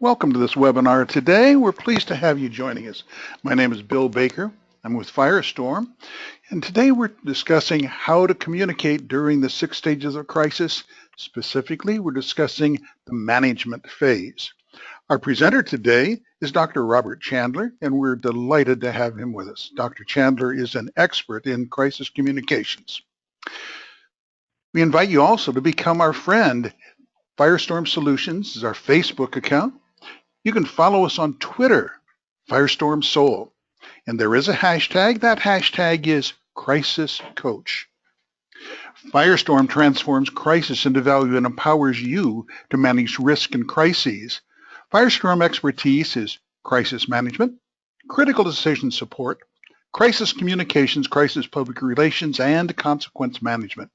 Welcome to this webinar today. We're pleased to have you joining us. My name is Bill Baker. I'm with Firestorm, and today we're discussing how to communicate during the 6 stages of crisis. Specifically, we're discussing the management phase. Our presenter today is Dr. Robert Chandler, and we're delighted to have him with us. Dr. Chandler is an expert in crisis communications. We invite you also to become our friend. Firestorm Solutions is our Facebook account. You can follow us on Twitter, Firestorm Soul. And there is a hashtag. That hashtag is Crisis Coach. Firestorm transforms crisis into value and empowers you to manage risk and crises. Firestorm expertise is crisis management, critical decision support, crisis communications, crisis public relations, and consequence management.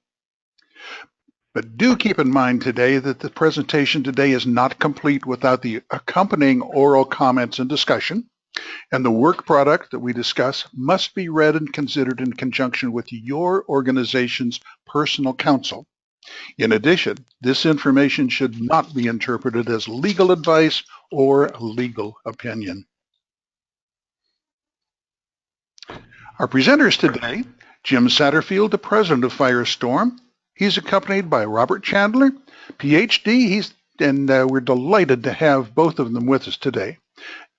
But do keep in mind today that the presentation today is not complete without the accompanying oral comments and discussion, and the work product that we discuss must be read and considered in conjunction with your organization's personal counsel. In addition, this information should not be interpreted as legal advice or legal opinion. Our presenters today, Jim Satterfield, the president of Firestorm. He's accompanied by Robert Chandler, PhD. We're delighted to have both of them with us today.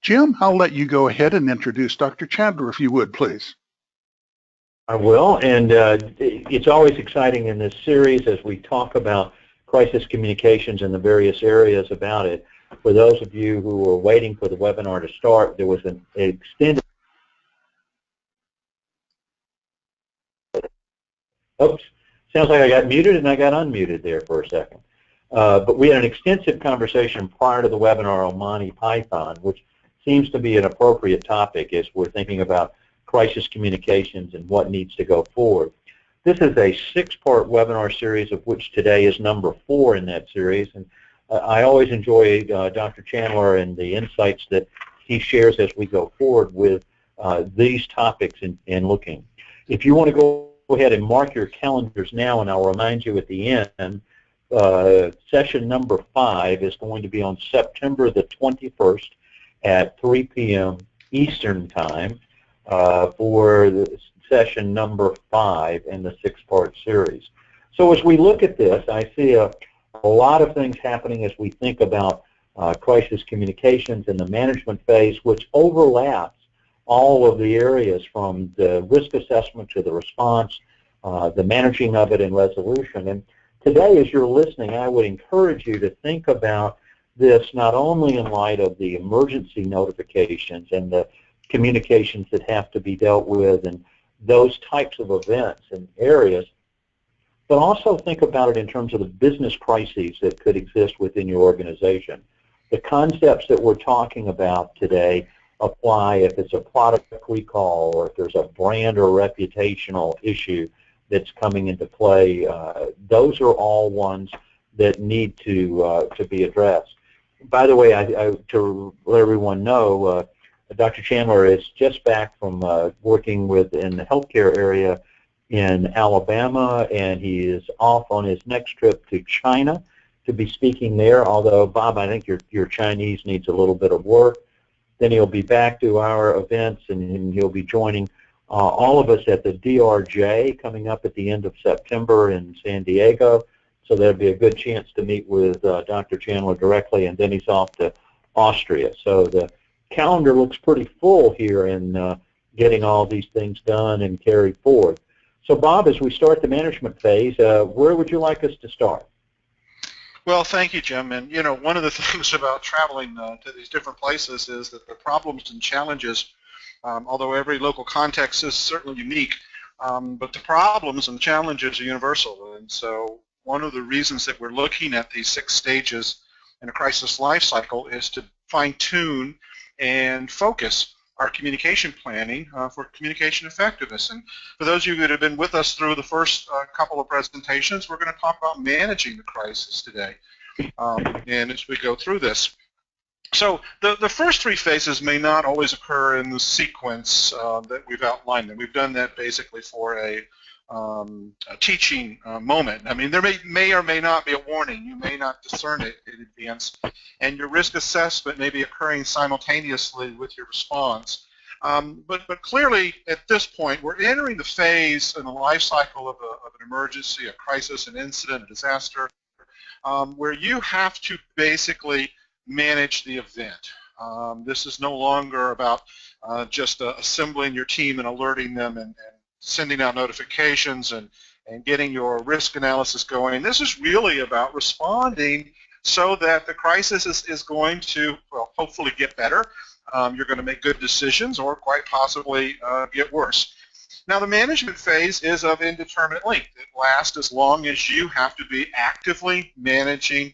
Jim, I'll let you go ahead and introduce Dr. Chandler, if you would, please. I will, and it's always exciting in this series as we talk about crisis communications and the various areas about it. For those of you who were waiting for the webinar to start, there was an extended... Oops. Sounds like I got muted and I got unmuted there for a second. But we had an extensive conversation prior to the webinar on Monty Python, which seems to be an appropriate topic as we're thinking about crisis communications and what needs to go forward. This is a 6-part webinar series, of which today is number 4 in that series. And I always enjoy Dr. Chandler and the insights that he shares as we go forward with these topics in looking. If you want to go ahead and mark your calendars now, and I'll remind you at the end, session number 5 is going to be on September the 21st at 3 p.m. Eastern Time for the session number 5 in the 6-part series. So as we look at this, I see a lot of things happening as we think about crisis communications and the management phase, which overlaps all of the areas from the risk assessment to the response, the managing of it and resolution. And today, as you're listening, I would encourage you to think about this not only in light of the emergency notifications and the communications that have to be dealt with and those types of events and areas, but also think about it in terms of the business crises that could exist within your organization. The concepts that we're talking about today apply if it's a product recall or if there's a brand or reputational issue that's coming into play. Those are all ones that need to be addressed. By the way, to let everyone know, Dr. Chandler is just back from working in the healthcare area in Alabama, and he is off on his next trip to China to be speaking there, although, Bob, I think your Chinese needs a little bit of work. Then he'll be back to our events, and he'll be joining all of us at the DRJ coming up at the end of September in San Diego. So there'll be a good chance to meet with Dr. Chandler directly, and then he's off to Austria. So the calendar looks pretty full here in getting all these things done and carried forward. So, Bob, as we start the management phase, where would you like us to start? Well, thank you, Jim. And, you know, one of the things about traveling to these different places is that the problems and challenges, although every local context is certainly unique, but the problems and challenges are universal. And so one of the reasons that we're looking at these 6 stages in a crisis life cycle is to fine-tune and focus our communication planning for communication effectiveness. And for those of you that have been with us through the first couple of presentations, we're going to talk about managing the crisis today and as we go through this. So the first 3 phases may not always occur in the sequence that we've outlined, and we've done that basically for a a teaching moment. I mean, there may or may not be a warning. You may not discern it in advance, and your risk assessment may be occurring simultaneously with your response. But clearly, at this point, we're entering the phase in the life cycle of an emergency, a crisis, an incident, a disaster, where you have to basically manage the event. This is no longer about just assembling your team and alerting them and sending out notifications and getting your risk analysis going. This is really about responding so that the crisis is going to, well, hopefully get better. You're going to make good decisions or quite possibly get worse. Now, the management phase is of indeterminate length. It lasts as long as you have to be actively managing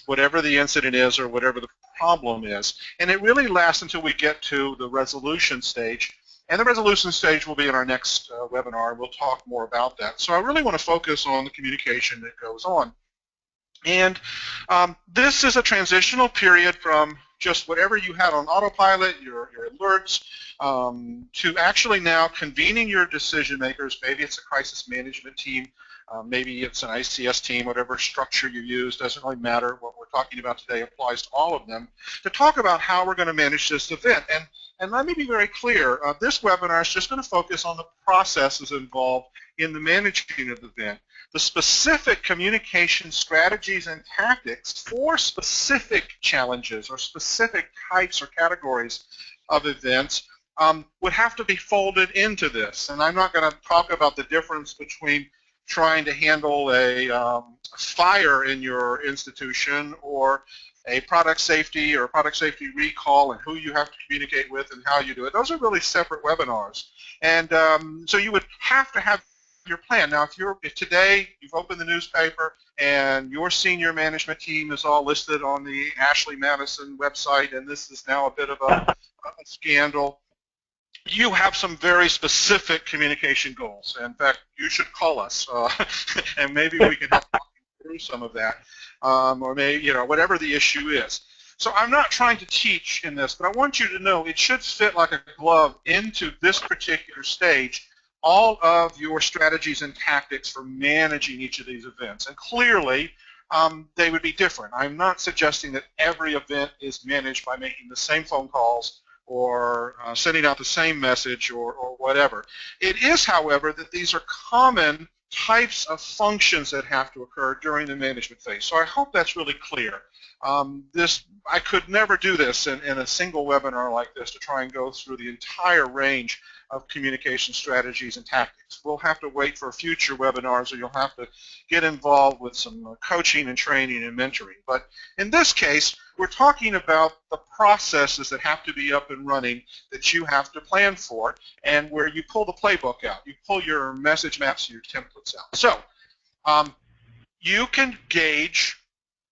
whatever the incident is or whatever the problem is. And it really lasts until we get to the resolution stage. And the resolution stage will be in our next webinar. We'll talk more about that. So I really want to focus on the communication that goes on. And this is a transitional period from just whatever you had on autopilot, your alerts, to actually now convening your decision makers. Maybe it's a crisis management team. Maybe it's an ICS team, whatever structure you use, doesn't really matter. What we're talking about today applies to all of them, to talk about how we're going to manage this event. And let me be very clear, this webinar is just going to focus on the processes involved in the managing of the event. The specific communication strategies and tactics for specific challenges or specific types or categories of events would have to be folded into this. And I'm not going to talk about the difference between trying to handle a fire in your institution or a product safety or product safety recall and who you have to communicate with and how you do it. Those are really separate webinars. And so you would have to have your plan. Now, if today you've opened the newspaper and your senior management team is all listed on the Ashley Madison website and this is now a bit of a scandal, you have some very specific communication goals. In fact, you should call us, and maybe we can help you through some of that, or maybe, whatever the issue is. So I'm not trying to teach in this, but I want you to know it should fit like a glove into this particular stage, all of your strategies and tactics for managing each of these events. And clearly, they would be different. I'm not suggesting that every event is managed by making the same phone calls or sending out the same message or whatever. It is, however, that these are common types of functions that have to occur during the management phase. So I hope that's really clear. I could never do this in a single webinar like this to try and go through the entire range of communication strategies and tactics. We'll have to wait for future webinars, or you'll have to get involved with some coaching and training and mentoring. But in this case, we're talking about the processes that have to be up and running that you have to plan for, and where you pull the playbook out. You pull your message maps and your templates out. So you can gauge,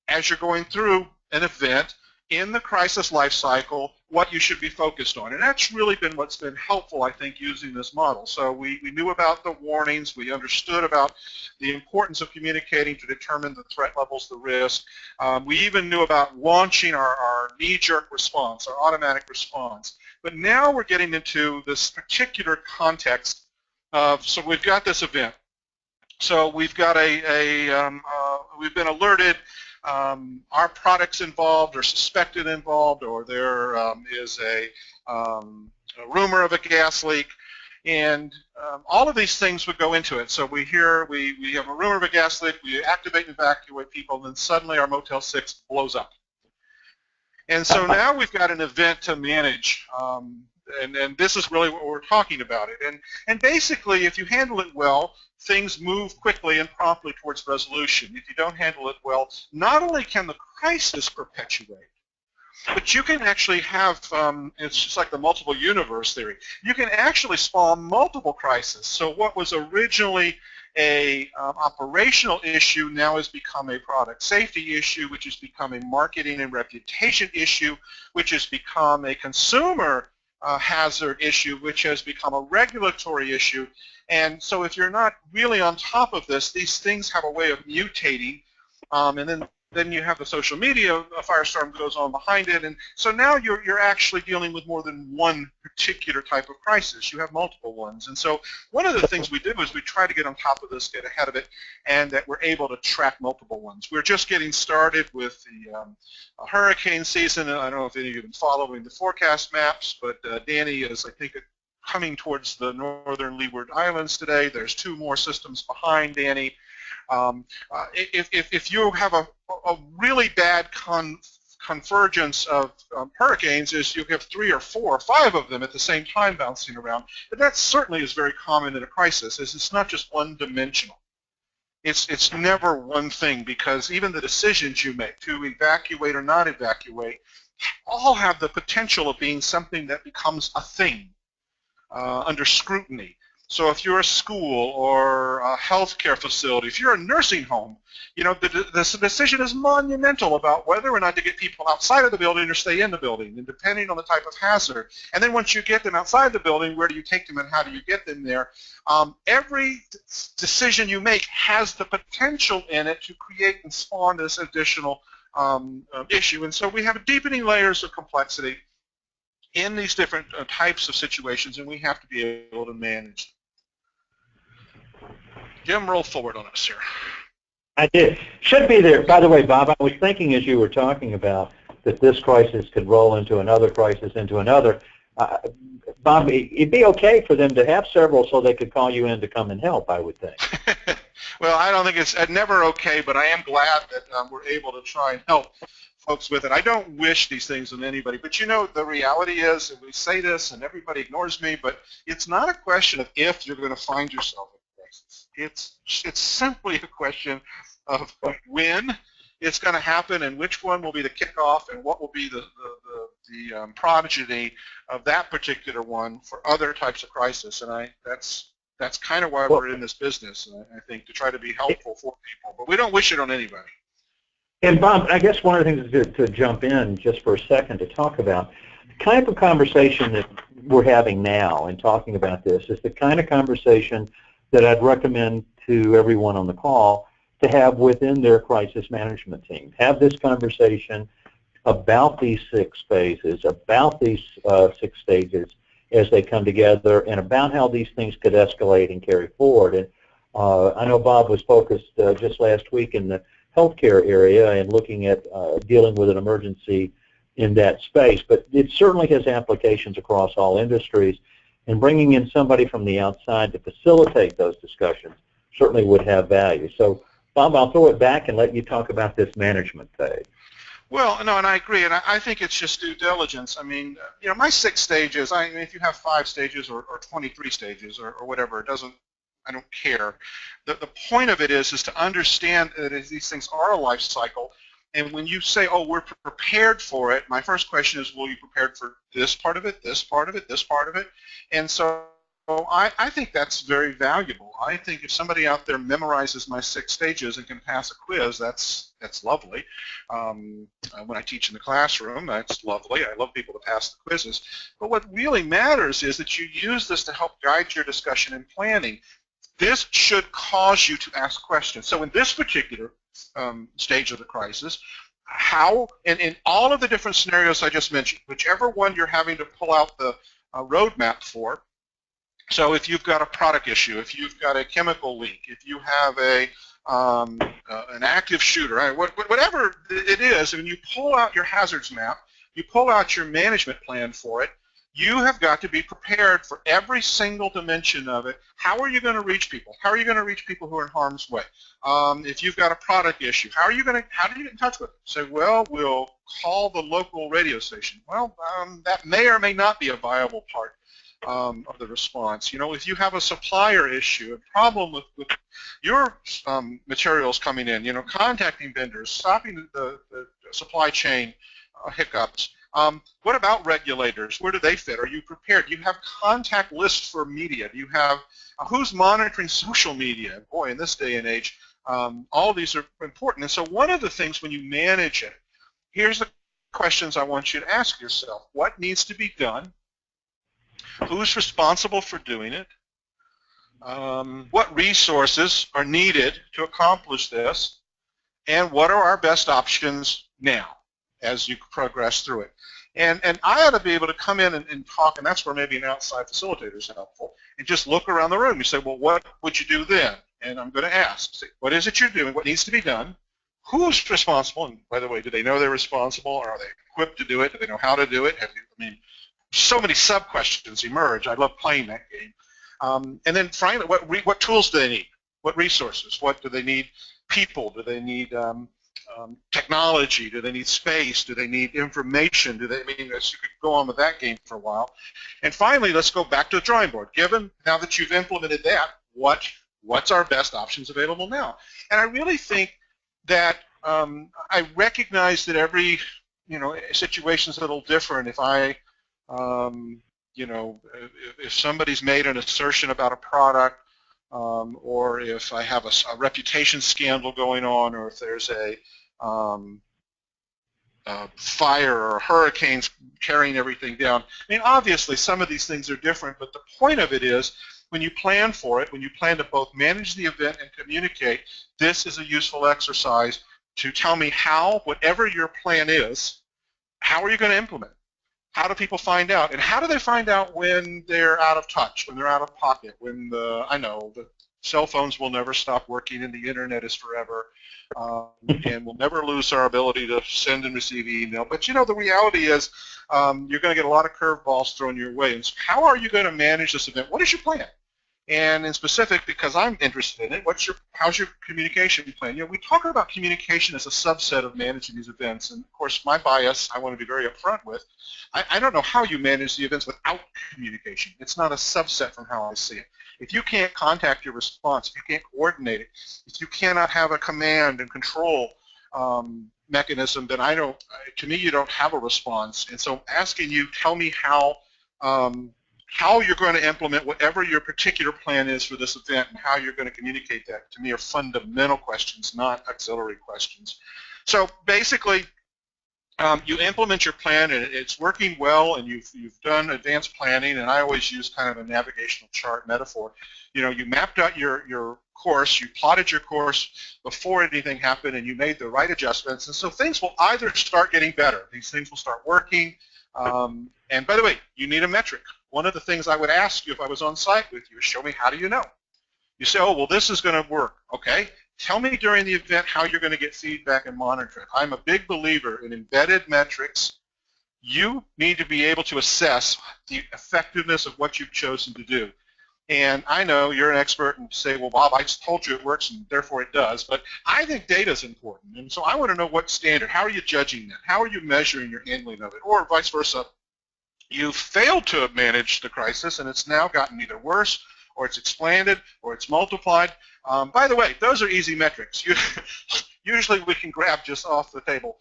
as you're going through an event in the crisis life cycle, what you should be focused on. And that's really been what's been helpful, I think, using this model. So we knew about the warnings. We understood about the importance of communicating to determine the threat levels, the risk. We even knew about launching our knee-jerk response, our automatic response. But now we're getting into this particular context of, so we've got this event. So we've got we've been alerted. Our product's involved or suspected involved, or there is a rumor of a gas leak, and all of these things would go into it. So we have a rumor of a gas leak, we activate and evacuate people, and then suddenly our Motel 6 blows up. And so now we've got an event to manage, and this is really what we're talking about. And basically, if you handle it well, things move quickly and promptly towards resolution. If you don't handle it well, not only can the crisis perpetuate, but you can actually have, it's just like the multiple universe theory, you can actually spawn multiple crises. So what was originally a operational issue now has become a product safety issue, which has become a marketing and reputation issue, which has become a consumer hazard issue, which has become a regulatory issue. And so if you're not really on top of this, these things have a way of mutating, and then then you have the social media, a firestorm goes on behind it, and so now you're actually dealing with more than one particular type of crisis. You have multiple ones, and so one of the things we do is we try to get on top of this, get ahead of it, and that we're able to track multiple ones. We're just getting started with the hurricane season. I don't know if any of you have been following the forecast maps, but Danny is, I think, coming towards the northern Leeward Islands today. There's 2 more systems behind Danny. If you have a really bad convergence of hurricanes, is you have 3 or 4 or 5 of them at the same time bouncing around. But that certainly is very common in a crisis. It's not just one-dimensional. It's never one thing, because even the decisions you make to evacuate or not evacuate all have the potential of being something that becomes a thing under scrutiny. So if you're a school or a healthcare facility, if you're a nursing home, you know, the decision is monumental about whether or not to get people outside of the building or stay in the building, and depending on the type of hazard. And then once you get them outside the building, where do you take them and how do you get them there? Every decision you make has the potential in it to create and spawn this additional issue. And so we have deepening layers of complexity in these different types of situations, and we have to be able to manage them. Jim, roll forward on us here. I did. Should be there. By the way, Bob, I was thinking as you were talking about that this crisis could roll into another crisis, into another. Bob, it'd be okay for them to have several so they could call you in to come and help, I would think. Well, I don't think it's never okay, but I am glad that we're able to try and help folks with it. I don't wish these things on anybody, but you know, the reality is, and we say this and everybody ignores me, but it's not a question of if you're going to find yourself in a crisis. It's simply a question of when it's going to happen and which one will be the kickoff and what will be the progeny of that particular one for other types of crisis. And that's kind of why we're in this business, I think, to try to be helpful for people. But we don't wish it on anybody. And Bob, I guess one of the things to jump in just for a second to talk about, the kind of conversation that we're having now and talking about this is the kind of conversation that I'd recommend to everyone on the call to have within their crisis management team. Have this conversation about these 6 phases, about these 6 stages as they come together, and about how these things could escalate and carry forward. And I know Bob was focused just last week in the healthcare area and looking at dealing with an emergency in that space, but it certainly has applications across all industries, and bringing in somebody from the outside to facilitate those discussions certainly would have value. So, Bob, I'll throw it back and let you talk about this management phase. Well, no, and I agree, and I think it's just due diligence. I mean, you know, my 6 stages, I mean, if you have 5 stages or 23 stages or whatever, I don't care. The point of it is to understand that these things are a life cycle, and when you say, oh, we're prepared for it, my first question is, well, you prepared for this part of it, this part of it, this part of it? And so I think that's very valuable. I think if somebody out there memorizes my 6 stages and can pass a quiz, that's lovely. When I teach in the classroom, that's lovely. I love people to pass the quizzes. But what really matters is that you use this to help guide your discussion and planning. This should cause you to ask questions. So in this particular stage of the crisis, how, and in all of the different scenarios I just mentioned, whichever one you're having to pull out the roadmap for, so if you've got a product issue, if you've got a chemical leak, if you have an active shooter, right, whatever it is, and you pull out your hazards map, you pull out your management plan for it, you have got to be prepared for every single dimension of it. How are you going to reach people? How are you going to reach people who are in harm's way? If you've got a product issue, how do you get in touch with them? Say, well, we'll call the local radio station. Well, that may or may not be a viable part of the response. You know, if you have a supplier issue, a problem with your materials coming in, you know, contacting vendors, stopping the supply chain hiccups. What about regulators? Where do they fit? Are you prepared? Do you have contact lists for media? Do you have who's monitoring social media? Boy, in this day and age, all of these are important. And so one of the things when you manage it, here's the questions I want you to ask yourself. What needs to be done? Who's responsible for doing it? What resources are needed to accomplish this? and what are our best options now as you progress through it. And I ought to be able to come in and talk, and that's where maybe an outside facilitator is helpful, and just look around the room. You say, well, what would you do then? And I'm going to ask, say, what is it you're doing? What needs to be done? Who's responsible? And by the way, do they know they're responsible? Or are they equipped to do it? Do they know how to do it? So many sub-questions emerge. I love playing that game. And then finally, what tools do they need? What resources? What do they need? People? Do they need technology? Do they need space? Do they need information? You could go on with that game for a while. And finally, let's go back to the drawing board. Given now that you've implemented that, what's our best options available now? And I really think that I recognize that every situation's a little different. If if somebody's made an assertion about a product, or if I have a reputation scandal going on, or if there's a fire or hurricanes carrying everything down. Obviously some of these things are different, but the point of it is when you plan for it, when you plan to both manage the event and communicate, this is a useful exercise to tell me how, whatever your plan is, how are you going to implement it? How do people find out? And how do they find out when they're out of touch, when they're out of pocket, when the cell phones will never stop working and the internet is forever, and we'll never lose our ability to send and receive email. But the reality is you're going to get a lot of curveballs thrown your way. And so how are you going to manage this event? What is your plan? And in specific, because I'm interested in it, how's your communication plan? We talk about communication as a subset of managing these events, and of course my bias I want to be very upfront with. I don't know how you manage the events without communication. It's not a subset from how I see it. If you can't contact your response, if you can't coordinate it, if you cannot have a command and control mechanism, then to me you don't have a response. And so I'm asking you, tell me how you're going to implement whatever your particular plan is for this event and how you're going to communicate that, to me, are fundamental questions, not auxiliary questions. So basically, you implement your plan and it's working well, and you've done advanced planning, and I always use kind of a navigational chart metaphor. You mapped out your course, you plotted your course before anything happened, and you made the right adjustments, and so things will either start getting better, these things will start working, and by the way, you need a metric. One of the things I would ask you if I was on site with you is, show me, how do you know? You say, oh, well, this is going to work. Okay, tell me during the event how you're going to get feedback and monitor it. I'm a big believer in embedded metrics. You need to be able to assess the effectiveness of what you've chosen to do. And I know you're an expert and say, well, Bob, I just told you it works and therefore it does, but I think data is important. And so I want to know what standard, how are you judging that? How are you measuring your handling of it? Or vice versa. You failed to manage the crisis, and it's now gotten either worse, or it's expanded, or it's multiplied. By the way, those are easy metrics. Usually we can grab just off the table.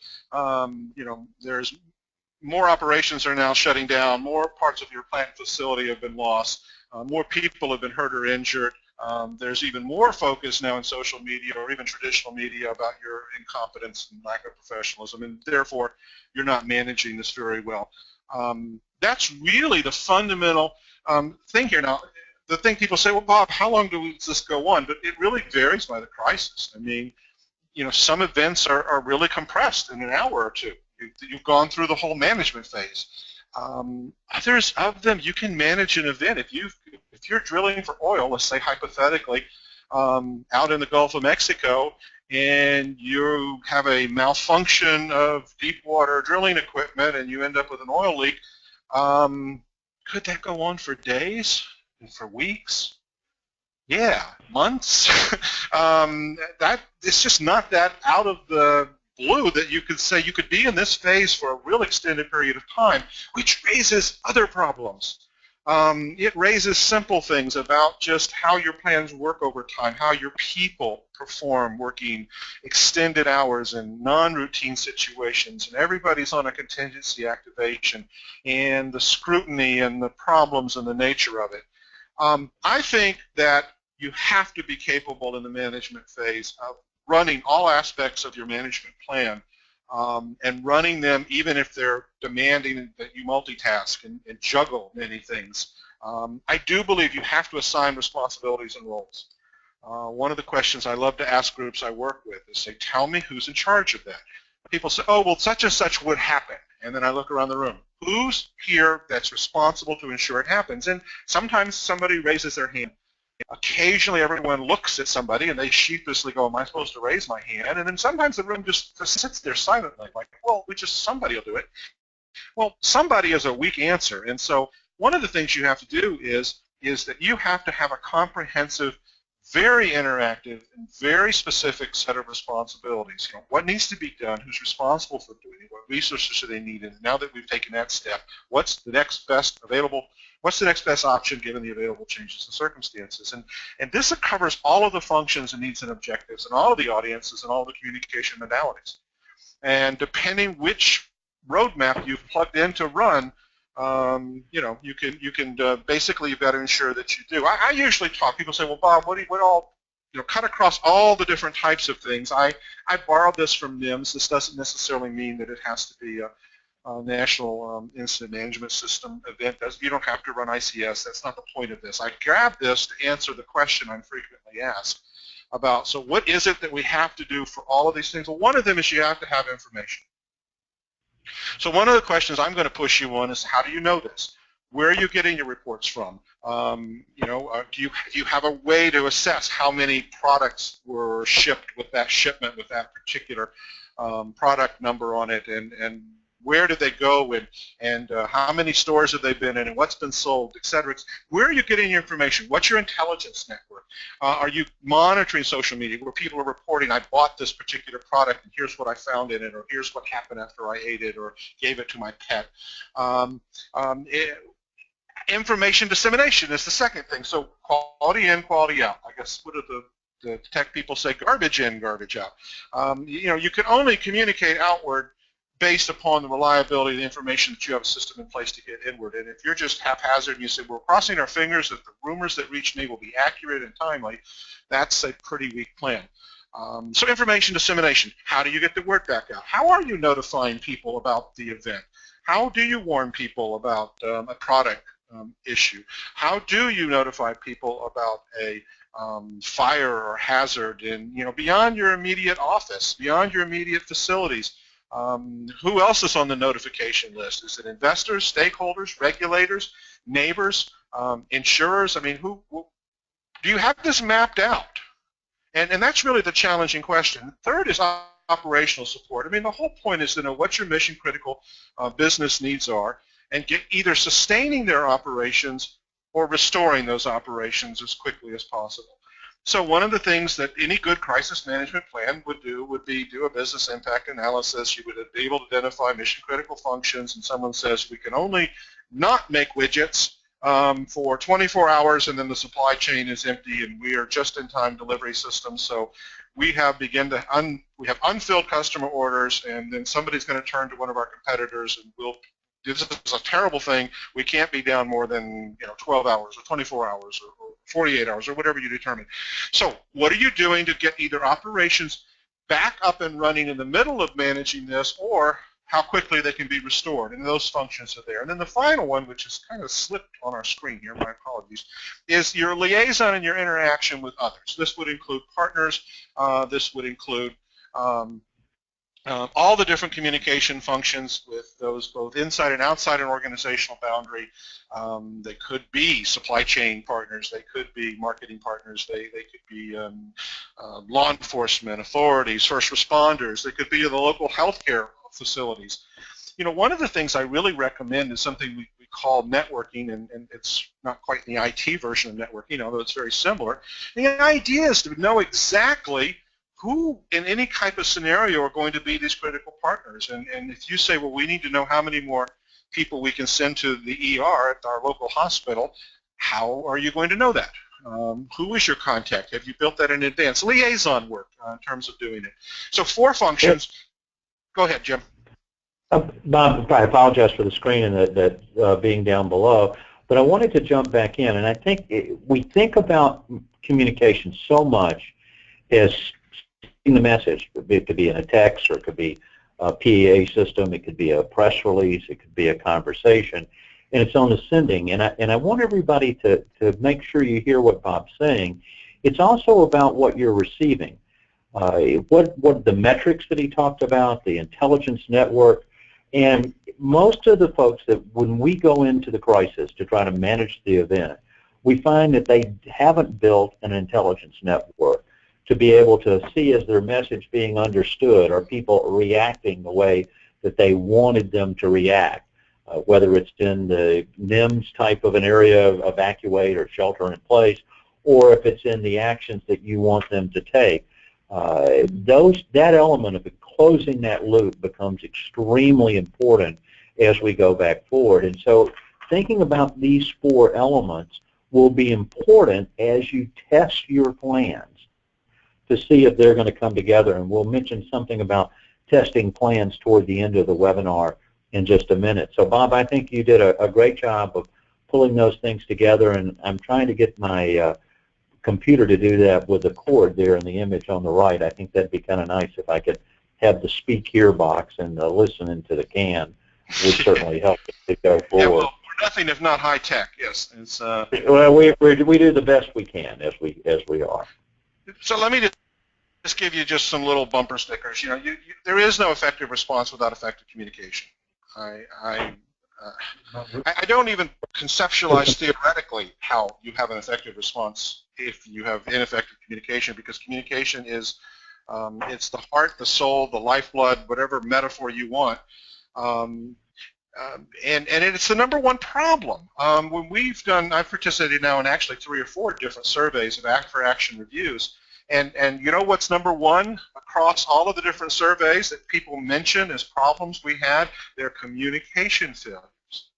There's more operations are now shutting down, more parts of your plant facility have been lost, more people have been hurt or injured. There's even more focus now in social media or even traditional media about your incompetence and lack of professionalism, and therefore you're not managing this very well. That's really the fundamental thing here. Now, the thing people say, well, Bob, how long does this go on? But it really varies by the crisis. Some events are really compressed in an hour or two. You've gone through the whole management phase. Others of them, you can manage an event. If you're drilling for oil, let's say hypothetically, out in the Gulf of Mexico, and you have a malfunction of deep water drilling equipment and you end up with an oil leak, could that go on for days and for weeks? Yeah, months. It's just not that out of the blue that you could say you could be in this phase for a real extended period of time, which raises other problems. It raises simple things about just how your plans work over time, how your people perform working extended hours in non-routine situations, and everybody's on a contingency activation, and the scrutiny and the problems and the nature of it. I think that you have to be capable in the management phase of running all aspects of your management plan, and running them even if they're demanding that you multitask and juggle many things. I do believe you have to assign responsibilities and roles. one of the questions I love to ask groups I work with is, say, tell me who's in charge of that. People say, oh, well, such and such would happen. And then I look around the room. Who's here that's responsible to ensure it happens? And sometimes somebody raises their hand. Occasionally everyone looks at somebody and they sheepishly go, am I supposed to raise my hand? And then sometimes the room just sits there silently, like, well, somebody will do it. Well, somebody is a weak answer. And so one of the things you have to do is that you have to have a comprehensive, very interactive, and very specific set of responsibilities. What needs to be done, who's responsible for doing it, what resources do they need, and now that we've taken that step, what's the next best option given the available changes in circumstances? And this covers all of the functions and needs and objectives and all of the audiences and all of the communication modalities. And depending which roadmap you've plugged in to run, you can basically, you've got to ensure that you do. I usually talk. People say, well, Bob, what all, cut across all the different types of things. I borrowed this from NIMS. This doesn't necessarily mean that it has to be a national incident management system event. You don't have to run ICS. That's not the point of this. I grabbed this to answer the question I'm frequently asked about, so what is it that we have to do for all of these things? Well, one of them is you have to have information. So one of the questions I'm going to push you on is, how do you know this? Where are you getting your reports from? Do you have a way to assess how many products were shipped with that shipment with that particular product number on it, and where did they go, and how many stores have they been in, and what's been sold, et cetera. Where are you getting your information? What's your intelligence network? Are you monitoring social media where people are reporting, I bought this particular product and here's what I found in it, or here's what happened after I ate it or gave it to my pet? Information dissemination is the second thing. So quality in, quality out. I guess, what do the tech people say? Garbage in, garbage out. You can only communicate outward based upon the reliability of the information that you have a system in place to get inward. And if you're just haphazard and you say, we're crossing our fingers that the rumors that reach me will be accurate and timely, that's a pretty weak plan. So information dissemination. How do you get the word back out? How are you notifying people about the event? How do you warn people about a product issue? How do you notify people about a fire or hazard in, beyond your immediate office, beyond your immediate facilities? Who else is on the notification list? Is it investors, stakeholders, regulators, neighbors, insurers? I mean, do you have this mapped out? And that's really the challenging question. Third is operational support. I mean, the whole point is to know what your mission critical business needs are and get either sustaining their operations or restoring those operations as quickly as possible. So one of the things that any good crisis management plan would be do a business impact analysis. You would be able to identify mission critical functions, and someone says we can only not make widgets for 24 hours, and then the supply chain is empty and we are just-in-time delivery systems. So we have unfilled customer orders, and then somebody's going to turn to one of our competitors and this is a terrible thing. We can't be down more than 12 hours or 24 hours or 48 hours or whatever you determine. So what are you doing to get either operations back up and running in the middle of managing this, or how quickly they can be restored? And those functions are there. And then the final one, which is kind of slipped on our screen here, my apologies, is your liaison and your interaction with others. This would include partners. This would include all the different communication functions with those both inside and outside an organizational boundary. They could be supply chain partners. They could be marketing partners. They could be law enforcement authorities, first responders. They could be the local healthcare facilities. One of the things I really recommend is something we call networking, and it's not quite the IT version of networking, although it's very similar. The idea is to know exactly who in any type of scenario are going to be these critical partners. And if you say, well, we need to know how many more people we can send to the ER at our local hospital, how are you going to know that? Who is your contact? Have you built that in advance? Liaison work in terms of doing it. So 4 functions. Go ahead, Jim. Bob, I apologize for the screen and that being down below, but I wanted to jump back in. And I think we think about communication so much as the message. It could be in a text, or it could be a PA system, it could be a press release, it could be a conversation, and it's on the sending. And I want everybody to make sure you hear what Bob's saying. It's also about what you're receiving. What the metrics that he talked about, the intelligence network, and most of the folks that when we go into the crisis to try to manage the event, we find that they haven't built an intelligence network to be able to see, is their message being understood? Are people reacting the way that they wanted them to react? Whether it's in the NIMS type of an area, evacuate or shelter in place, or if it's in the actions that you want them to take. That element of closing that loop becomes extremely important as we go back forward. And so thinking about these 4 elements will be important as you test your plans to see if they're going to come together. And we'll mention something about testing plans toward the end of the webinar in just a minute. So Bob, I think you did a great job of pulling those things together, and I'm trying to get my computer to do that with the cord there in the image on the right. I think that'd be kind of nice if I could have the speak here box and the listen into the can would certainly help to go forward. Yeah, well, we're nothing if not high tech. Yes, it's. Well, we do the best we can as we are. So let me just give you just some little bumper stickers. You know, there is no effective response without effective communication. I don't even conceptualize theoretically how you have an effective response if you have ineffective communication, because communication is it's the heart, the soul, the lifeblood, whatever metaphor you want, and it's the #1 problem. When I've participated now in actually 3 or 4 different surveys of Act for Action reviews, and you know what's #1 across all of the different surveys that people mention as problems we had? They're communication failures.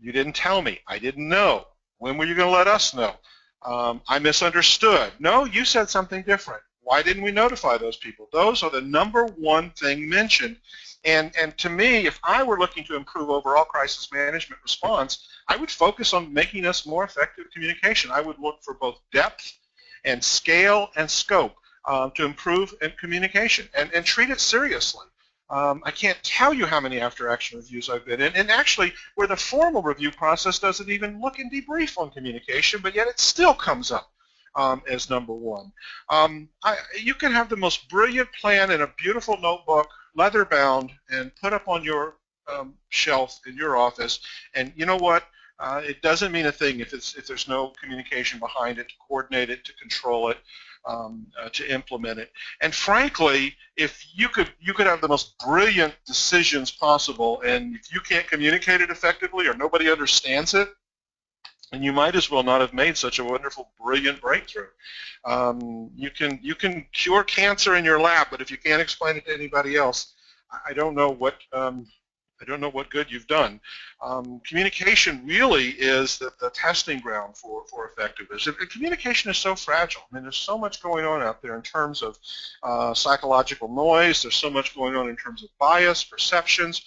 You didn't tell me. I didn't know. When were you going to let us know? I misunderstood. No, you said something different. Why didn't we notify those people? Those are the #1 thing mentioned. And to me, if I were looking to improve overall crisis management response, I would focus on making us more effective communication. I would look for both depth and scale and scope to improve in communication and treat it seriously. I can't tell you how many after-action reviews I've been in, and actually where the formal review process doesn't even look and debrief on communication, but yet it still comes up as #1. You can have the most brilliant plan in a beautiful notebook, leather-bound, and put up on your shelf in your office, and you know what? It doesn't mean a thing if there's no communication behind it to coordinate it, to control it, to implement it. And frankly, if you could have the most brilliant decisions possible, and if you can't communicate it effectively or nobody understands it, then you might as well not have made such a wonderful, brilliant breakthrough. You can cure cancer in your lab, but if you can't explain it to anybody else, I don't know what good you've done. Communication really is the testing ground for effectiveness. And communication is so fragile. I mean, there's so much going on out there in terms of psychological noise. There's so much going on in terms of bias, perceptions.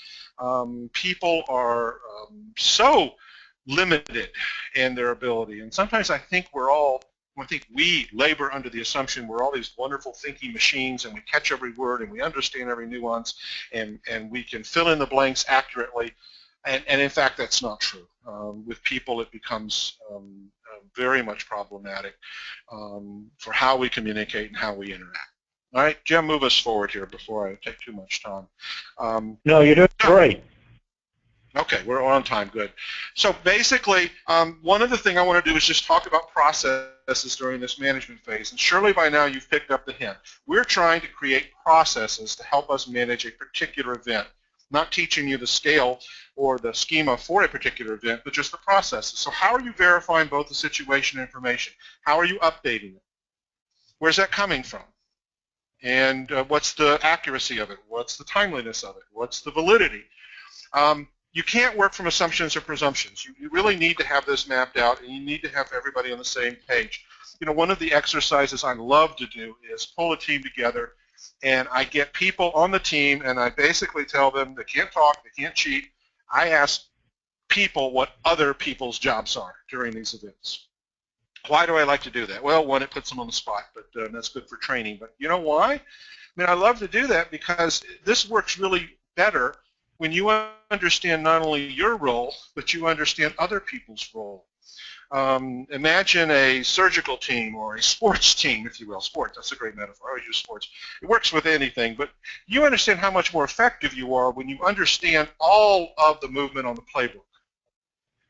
People are so limited in their ability. And sometimes I think we labor under the assumption we're all these wonderful thinking machines, and we catch every word and we understand every nuance, and we can fill in the blanks accurately, and in fact that's not true. With people it becomes very much problematic for how we communicate and how we interact. All right, Jim, move us forward here before I take too much time. No, you're doing great. Okay, we're on time, good. So basically, one other thing I want to do is just talk about processes during this management phase. And surely by now you've picked up the hint. We're trying to create processes to help us manage a particular event. Not teaching you the scale or the schema for a particular event, but just the processes. So how are you verifying both the situation and information? How are you updating it? Where's that coming from? And what's the accuracy of it? What's the timeliness of it? What's the validity? You can't work from assumptions or presumptions. You really need to have this mapped out, and you need to have everybody on the same page. You know, one of the exercises I love to do is pull a team together, and I get people on the team, and I basically tell them they can't talk, they can't cheat. I ask people what other people's jobs are during these events. Why do I like to do that? Well, one, it puts them on the spot, but that's good for training. But you know why? I mean, I love to do that because this works really better when you understand not only your role, but you understand other people's role. Imagine a surgical team or a sports team, if you will. Sports, that's a great metaphor. I always use sports. It works with anything, but you understand how much more effective you are when you understand all of the movement on the playbook.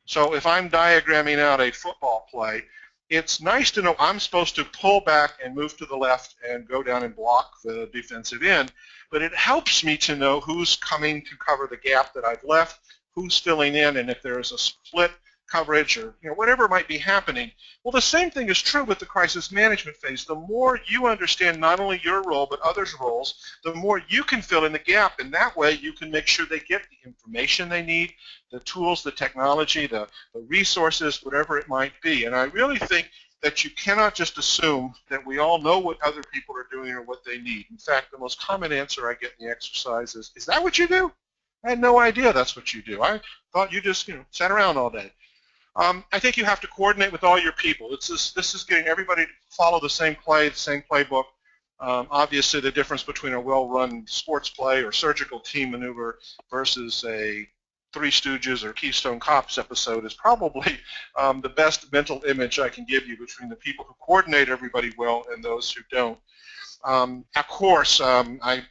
So if I'm diagramming out a football play, it's nice to know I'm supposed to pull back and move to the left and go down and block the defensive end, but it helps me to know who's coming to cover the gap that I've left, who's filling in, and if there's a split coverage or whatever might be happening. Well, the same thing is true with the crisis management phase. The more you understand not only your role but others' roles, the more you can fill in the gap, and that way you can make sure they get the information they need, the tools, the technology, the resources, whatever it might be. And I really think that you cannot just assume that we all know what other people are doing or what they need. In fact, the most common answer I get in the exercise is that what you do? I had no idea that's what you do. I thought you just sat around all day. I think you have to coordinate with all your people. This is getting everybody to follow the same play, the same playbook. Obviously, the difference between a well-run sports play or surgical team maneuver versus a Three Stooges or Keystone Cops episode is probably the best mental image I can give you between the people who coordinate everybody well and those who don't. Of course, I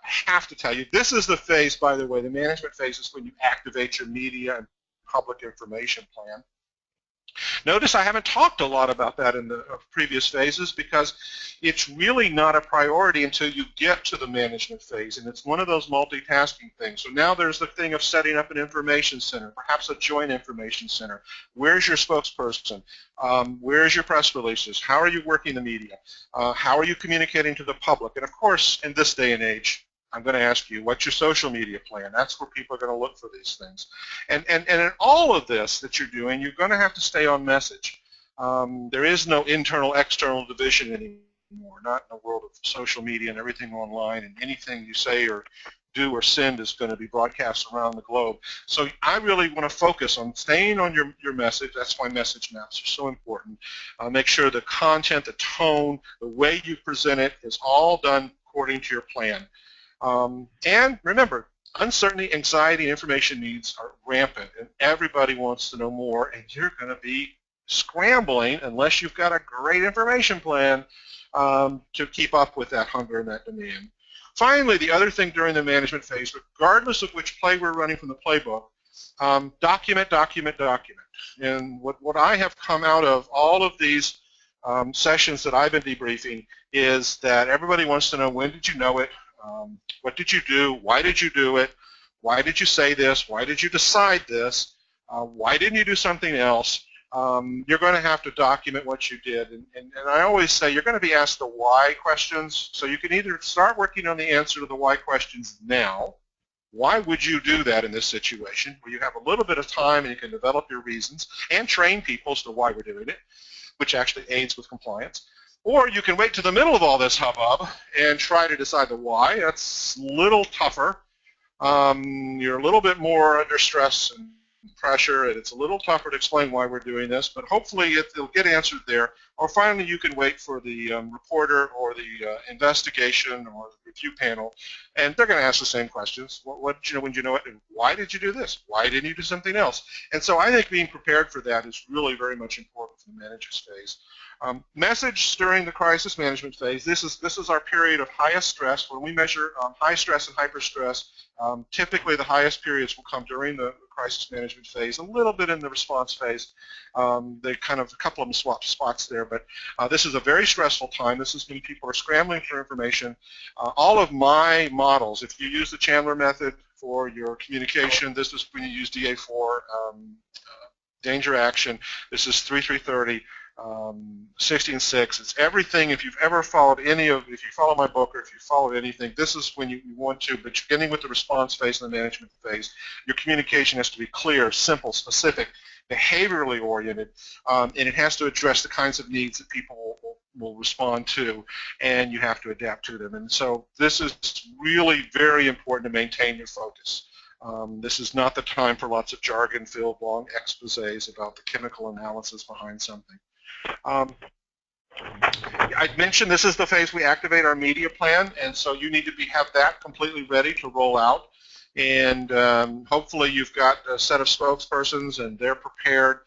have to tell you, this is the phase, by the way, the management phase is when you activate your media and public information plan. Notice I haven't talked a lot about that in the previous phases because it's really not a priority until you get to the management phase, and it's one of those multitasking things. So now there's the thing of setting up an information center, perhaps a joint information center. Where's your spokesperson? Where's your press releases? How are you working the media? How are you communicating to the public? And of course, in this day and age, I'm going to ask you, what's your social media plan? That's where people are going to look for these things. And in all of this that you're doing, you're going to have to stay on message. There is no internal-external division anymore, not in the world of social media and everything online, and anything you say or do or send is going to be broadcast around the globe. So I really want to focus on staying on your message. That's why message maps are so important. Make sure the content, the tone, the way you present it is all done according to your plan. And remember, uncertainty, anxiety, and information needs are rampant, and everybody wants to know more, and you're going to be scrambling unless you've got a great information plan to keep up with that hunger and that demand. Finally, the other thing during the management phase, regardless of which play we're running from the playbook, document, document, document. And what I have come out of all of these sessions that I've been debriefing is that everybody wants to know, when did you know it? What did you do? Why did you do it? Why did you say this? Why did you decide this? Why didn't you do something else? You're going to have to document what you did. And I always say you're going to be asked the why questions. So you can either start working on the answer to the why questions now. Why would you do that in this situation? Where you have a little bit of time and you can develop your reasons and train people as to why we're doing it, which actually aids with compliance. Or you can wait to the middle of all this hubbub and try to decide the why. That's a little tougher. You're a little bit more under stress and pressure, and it's a little tougher to explain why we're doing this, but hopefully it'll get answered there. Or finally, you can wait for the reporter or the investigation or the review panel, and they're going to ask the same questions. What did you know when you know it, and why did you do this? Why didn't you do something else? And so I think being prepared for that is really very much important for the manager's phase. Message during the crisis management phase, this is our period of highest stress. When we measure high stress and hyper stress, typically the highest periods will come during the crisis management phase, a little bit in the response phase. They kind of, a couple of them swap spots there, but this is a very stressful time. This is when people are scrambling for information. All of my models, if you use the Chandler method for your communication, this is when you use DA4, danger action. This is 3330. 16.6. It's everything. If you've ever followed if you follow my book or if you follow anything, this is when you want to, but you're beginning with the response phase and the management phase. Your communication has to be clear, simple, specific, behaviorally oriented, and it has to address the kinds of needs that people will respond to, and you have to adapt to them. And so this is really very important to maintain your focus. This is not the time for lots of jargon-filled long exposés about the chemical analysis behind something. I mentioned this is the phase we activate our media plan, and so you need to have that completely ready to roll out. And hopefully you've got a set of spokespersons and they're prepared.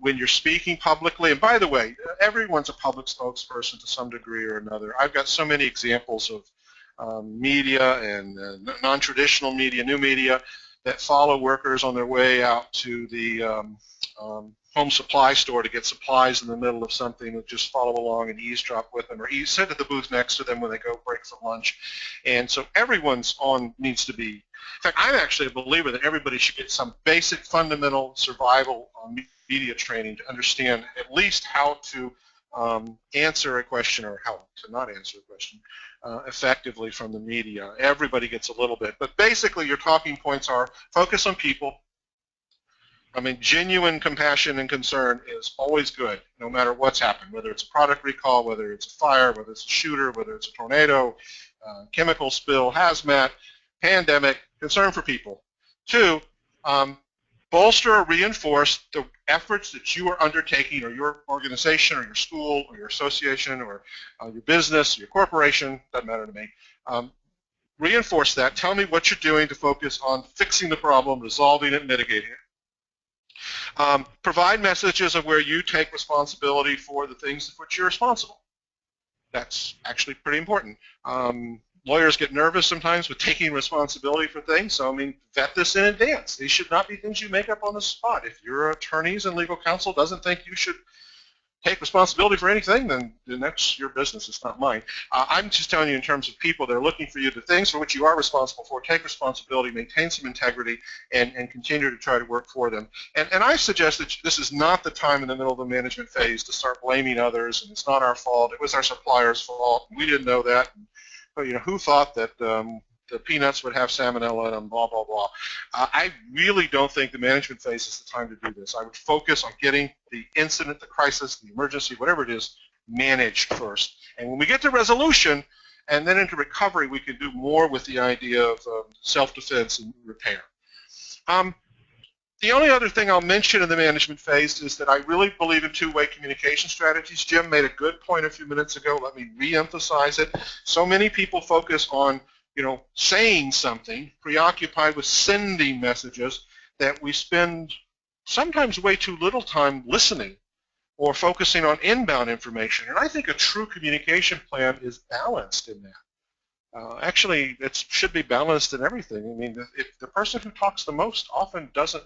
when you're speaking publicly. And by the way, everyone's a public spokesperson to some degree or another. I've got so many examples of media and non-traditional media, new media, that follow workers on their way out to the home supply store to get supplies in the middle of something, and just follow along and eavesdrop with them, or sit at the booth next to them when they go break for lunch. And so everyone's needs to be, in fact, I'm actually a believer that everybody should get some basic fundamental survival media training to understand at least how to answer a question, or how to not answer a question effectively from the media. Everybody gets a little bit, but basically your talking points are focus on people. I mean, genuine compassion and concern is always good, no matter what's happened, whether it's a product recall, whether it's a fire, whether it's a shooter, whether it's a tornado, chemical spill, hazmat, pandemic. Concern for people. 2, bolster or reinforce the efforts that you are undertaking, or your organization, or your school, or your association, or your business, your corporation, doesn't matter to me. Reinforce that. Tell me what you're doing to focus on fixing the problem, resolving it, mitigating it. Provide messages of where you take responsibility for the things for which you're responsible. That's actually pretty important. Lawyers get nervous sometimes with taking responsibility for things, so I mean, vet this in advance. These should not be things you make up on the spot. If your attorneys and legal counsel doesn't think you should take responsibility for anything, then that's your business. It's not mine. I'm just telling you in terms of people that are looking for you, the things for which you are responsible for, take responsibility, maintain some integrity, and continue to try to work for them. And I suggest that this is not the time in the middle of the management phase to start blaming others, and it's not our fault. It was our supplier's fault. We didn't know that. But, who thought that the peanuts would have salmonella in them, blah, blah, blah. I really don't think the management phase is the time to do this. I would focus on getting the incident, the crisis, the emergency, whatever it is, managed first. And when we get to resolution and then into recovery, we can do more with the idea of self-defense and repair. The only other thing I'll mention in the management phase is that I really believe in two-way communication strategies. Jim made a good point a few minutes ago. Let me re-emphasize it. So many people focus on, saying something, preoccupied with sending messages, that we spend sometimes way too little time listening or focusing on inbound information. And I think a true communication plan is balanced in that. Actually, it should be balanced in everything. I mean, if the person who talks the most often doesn't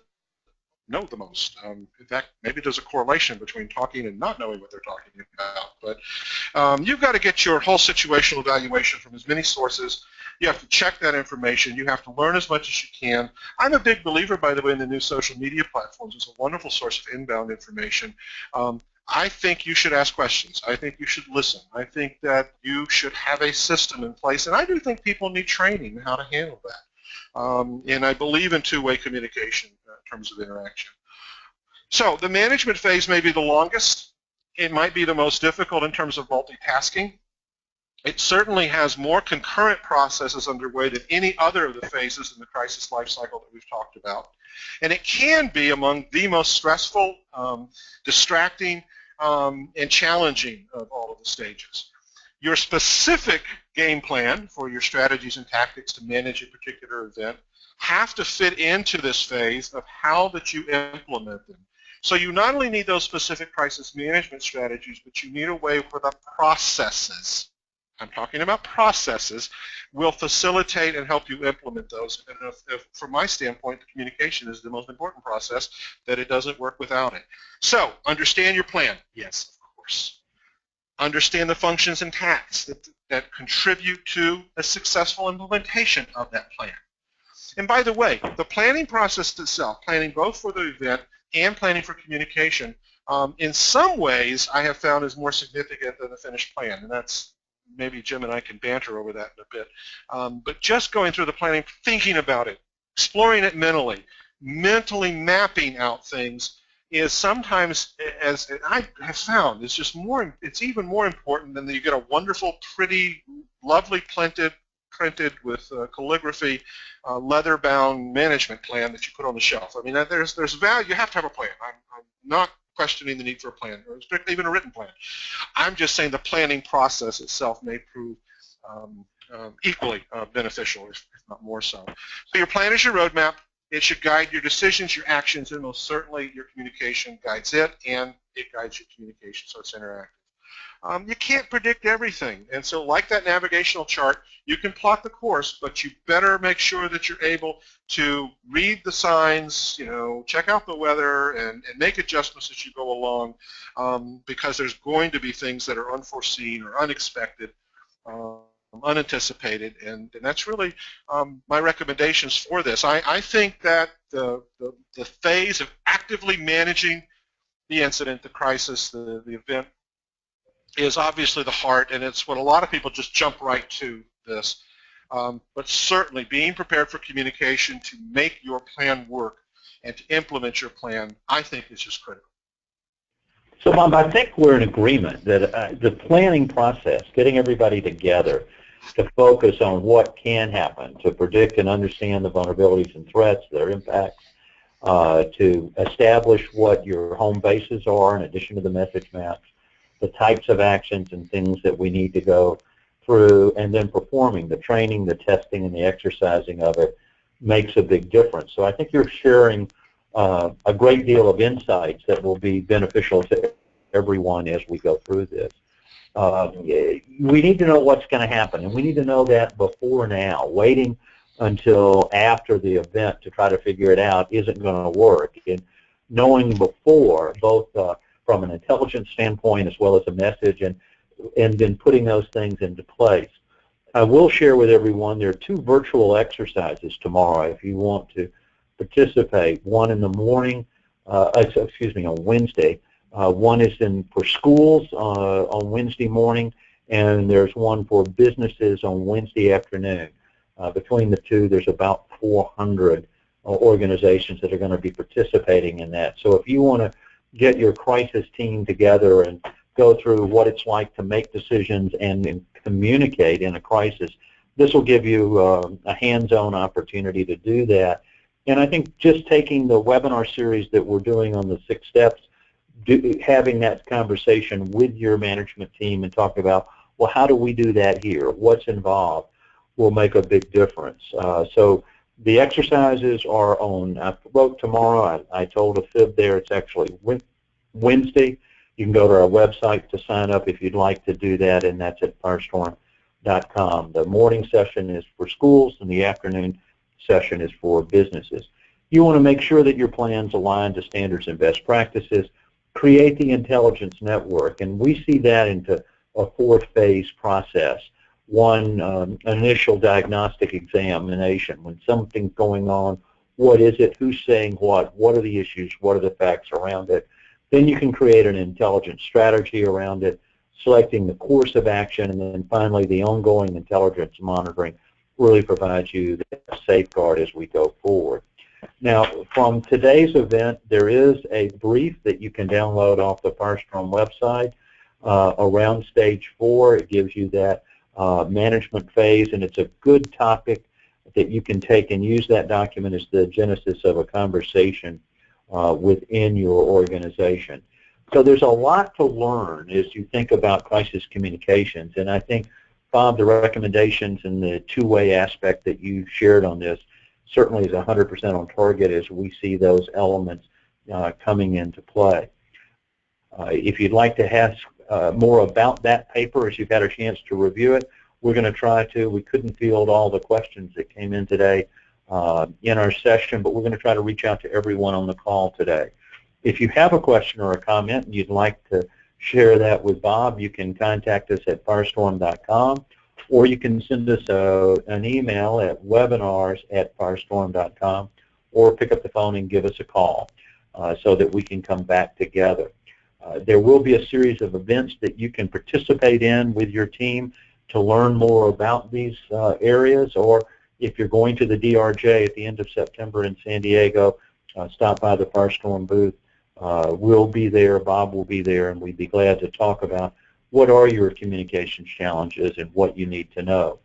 know the most. In fact, maybe there's a correlation between talking and not knowing what they're talking about. But you've got to get your whole situational evaluation from as many sources. You have to check that information. You have to learn as much as you can. I'm a big believer, by the way, in the new social media platforms. It's a wonderful source of inbound information. I think you should ask questions. I think you should listen. I think that you should have a system in place. And I do think people need training in how to handle that. And I believe in two-way communication in terms of interaction. So the management phase may be the longest. It might be the most difficult in terms of multitasking. It certainly has more concurrent processes underway than any other of the phases in the crisis life cycle that we've talked about. And it can be among the most stressful, distracting, and challenging of all of the stages. Your specific game plan for your strategies and tactics to manage a particular event have to fit into this phase of how that you implement them. So you not only need those specific crisis management strategies, but you need a way where the processes, I'm talking about processes, will facilitate and help you implement those. And if, from my standpoint, the communication is the most important process, that it doesn't work without it. So understand your plan. Yes, of course. Understand the functions and tasks that contribute to a successful implementation of that plan. And by the way, the planning process itself, planning both for the event and planning for communication, in some ways I have found is more significant than the finished plan. And that's, maybe Jim and I can banter over that in a bit. But just going through the planning, thinking about it, exploring it mentally mapping out things is sometimes, as I have found, it's even more important than that you get a wonderful, pretty, lovely printed with calligraphy, leather-bound management plan that you put on the shelf. I mean, there's value. You have to have a plan. I'm not questioning the need for a plan, or even a written plan. I'm just saying the planning process itself may prove equally beneficial, if not more so. So your plan is your roadmap. It should guide your decisions, your actions, and most certainly your communication guides it, and it guides your communication, so it's interactive. You can't predict everything, and so like that navigational chart, you can plot the course, but you better make sure that you're able to read the signs, check out the weather, and make adjustments as you go along, because there's going to be things that are unforeseen or unexpected, unanticipated, and that's really my recommendations for this. I think that the phase of actively managing the incident, the crisis, the event, is obviously the heart, and it's what a lot of people just jump right to this. But certainly being prepared for communication to make your plan work and to implement your plan, I think is just critical. So, Bob, I think we're in agreement that the planning process, getting everybody together to focus on what can happen, to predict and understand the vulnerabilities and threats, their impacts, to establish what your home bases are in addition to the message maps, the types of actions and things that we need to go through, and then performing the training, the testing, and the exercising of it makes a big difference. So I think you're sharing a great deal of insights that will be beneficial to everyone as we go through this. We need to know what's going to happen, and we need to know that before now. Waiting until after the event to try to figure it out isn't going to work. And knowing before, both from an intelligence standpoint as well as a message, and then putting those things into place. I will share with everyone there are 2 virtual exercises tomorrow if you want to participate. One in the morning, on Wednesday. One is for schools on Wednesday morning, and there's one for businesses on Wednesday afternoon. Between the 2, there's about 400 organizations that are going to be participating in that. So if you want to get your crisis team together and go through what it's like to make decisions and communicate in a crisis, this will give you a hands-on opportunity to do that. And I think just taking the webinar series that we're doing on the 6 steps, having that conversation with your management team and talk about, well, how do we do that here? What's involved will make a big difference. So the exercises are on, I wrote tomorrow, I told a fib there, it's actually Wednesday. You can go to our website to sign up if you'd like to do that, and that's at firestorm.com. The morning session is for schools, and the afternoon session is for businesses. You want to make sure that your plans align to standards and best practices. Create the intelligence network, and we see that into a 4-phase process. One, an initial diagnostic examination. When something's going on, what is it, who's saying what are the issues, what are the facts around it. Then you can create an intelligence strategy around it, selecting the course of action, and then finally the ongoing intelligence monitoring really provides you the safeguard as we go forward. Now, from today's event, there is a brief that you can download off the Firestorm website around stage 4. It gives you that management phase, and it's a good topic that you can take and use that document as the genesis of a conversation within your organization. So there's a lot to learn as you think about crisis communications, and I think, Bob, the recommendations and the two-way aspect that you shared on this certainly is 100% on target as we see those elements coming into play. If you'd like to ask more about that paper as you've had a chance to review it, we're going to try to. We couldn't field all the questions that came in today in our session, but we're going to try to reach out to everyone on the call today. If you have a question or a comment and you'd like to share that with Bob, you can contact us at firestorm.com, or you can send us an email at webinars@firestorm.com, or pick up the phone and give us a call so that we can come back together. There will be a series of events that you can participate in with your team to learn more about these areas, or if you're going to the DRJ at the end of September in San Diego, stop by the Firestorm booth. We'll be there, Bob will be there, and we'd be glad to talk about what are your communications challenges and what you need to know.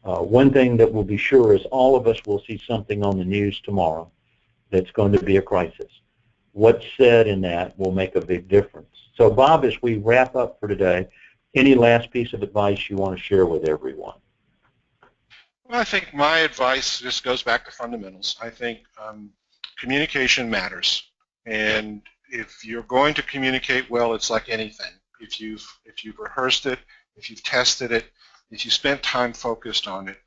One thing that will be sure is all of us will see something on the news tomorrow that's going to be a crisis. What's said in that will make a big difference. So, Bob, as we wrap up for today, any last piece of advice you want to share with everyone? Well, I think my advice just goes back to fundamentals. I think communication matters, and if you're going to communicate well, it's like anything. If you've rehearsed it, if you've tested it, if you spent time focused on it,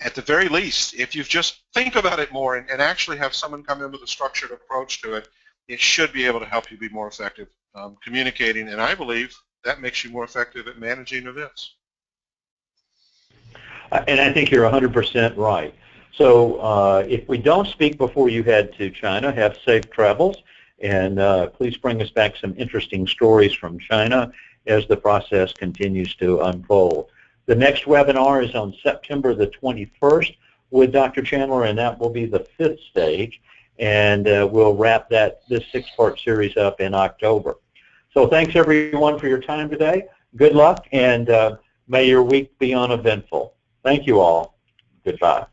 at the very least, if you just think about it more and actually have someone come in with a structured approach to it, it should be able to help you be more effective communicating, and I believe that makes you more effective at managing events. And I think you're 100% right. So if we don't speak before you head to China, have safe travels, and please bring us back some interesting stories from China as the process continues to unfold. The next webinar is on September the 21st with Dr. Chandler, and that will be the 5th stage, and we'll wrap this 6-part series up in October. So thanks everyone for your time today. Good luck, and may your week be uneventful. Thank you all. Goodbye.